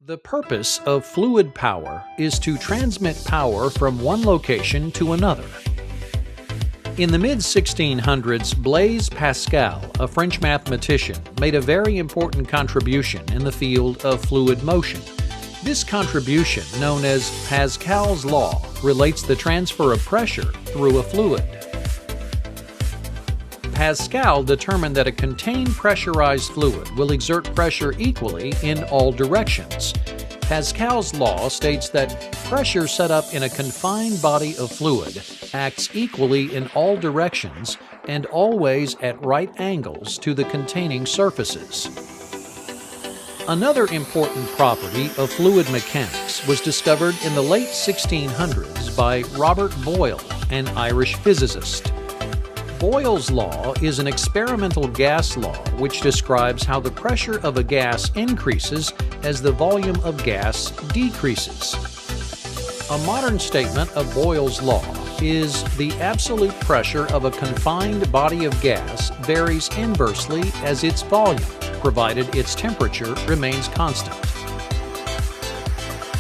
The purpose of fluid power is to transmit power from one location to another. In the mid-1600s, Blaise Pascal, a French mathematician, made a very important contribution in the field of fluid motion. This contribution, known as Pascal's law, relates the transfer of pressure through a fluid. Pascal determined that a contained pressurized fluid will exert pressure equally in all directions. Pascal's law states that pressure set up in a confined body of fluid acts equally in all directions and always at right angles to the containing surfaces. Another important property of fluid mechanics was discovered in the late 1600s by Robert Boyle, an Irish physicist. Boyle's law is an experimental gas law which describes how the pressure of a gas increases as the volume of gas decreases. A modern statement of Boyle's law is the absolute pressure of a confined body of gas varies inversely as its volume, provided its temperature remains constant.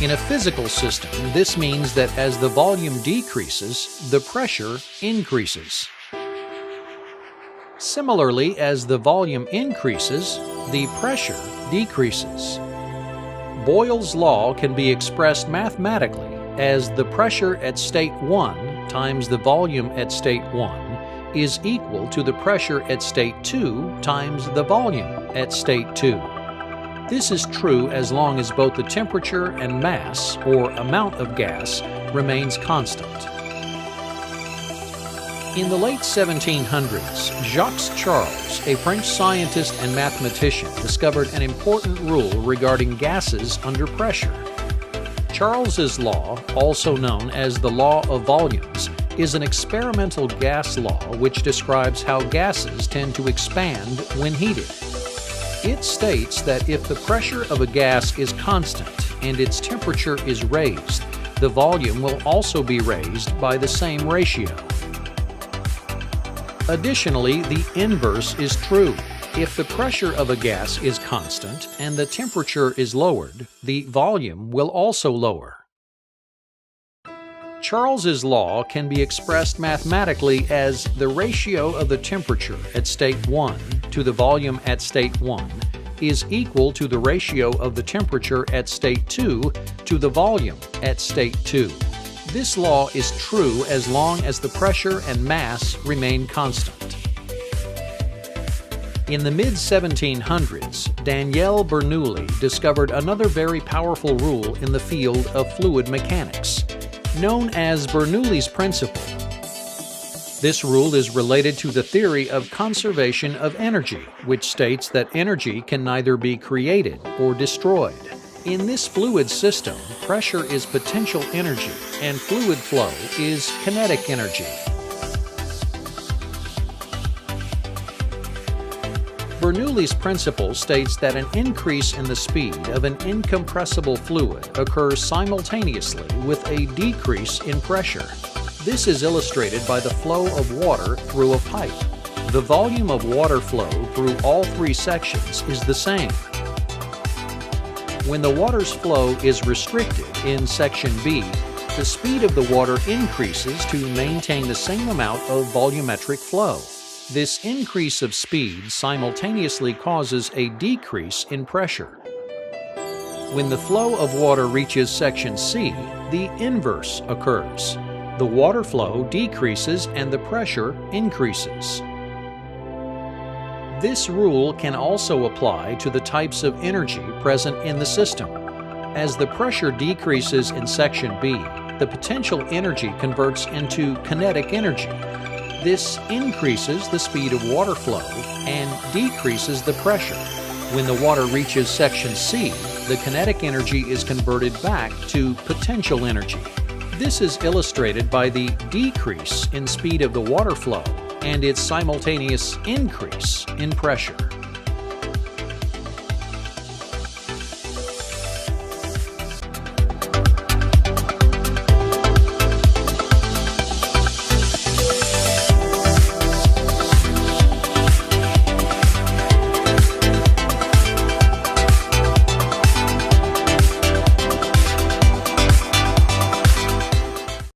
In a physical system, this means that as the volume decreases, the pressure increases. Similarly, as the volume increases, the pressure decreases. Boyle's law can be expressed mathematically as the pressure at state 1 times the volume at state 1 is equal to the pressure at state 2 times the volume at state 2. This is true as long as both the temperature and mass, or amount of gas, remains constant. In the late 1700s, Jacques Charles, a French scientist and mathematician, discovered an important rule regarding gases under pressure. Charles's law, also known as the law of volumes, is an experimental gas law which describes how gases tend to expand when heated. It states that if the pressure of a gas is constant and its temperature is raised, the volume will also be raised by the same ratio. Additionally, the inverse is true. If the pressure of a gas is constant and the temperature is lowered, the volume will also lower. Charles's law can be expressed mathematically as the ratio of the temperature at state 1 to the volume at state 1 is equal to the ratio of the temperature at state 2 to the volume at state 2. This law is true as long as the pressure and mass remain constant. In the mid-1700s, Daniele Bernoulli discovered another very powerful rule in the field of fluid mechanics, known as Bernoulli's principle. This rule is related to the theory of conservation of energy, which states that energy can neither be created or destroyed. In this fluid system, pressure is potential energy and fluid flow is kinetic energy. Bernoulli's principle states that an increase in the speed of an incompressible fluid occurs simultaneously with a decrease in pressure. This is illustrated by the flow of water through a pipe. The volume of water flow through all three sections is the same. When the water's flow is restricted in section B, the speed of the water increases to maintain the same amount of volumetric flow. This increase of speed simultaneously causes a decrease in pressure. When the flow of water reaches section C, the inverse occurs. The water flow decreases and the pressure increases. This rule can also apply to the types of energy present in the system. As the pressure decreases in section B, the potential energy converts into kinetic energy. This increases the speed of water flow and decreases the pressure. When the water reaches section C, the kinetic energy is converted back to potential energy. This is illustrated by the decrease in speed of the water flow and its simultaneous increase in pressure.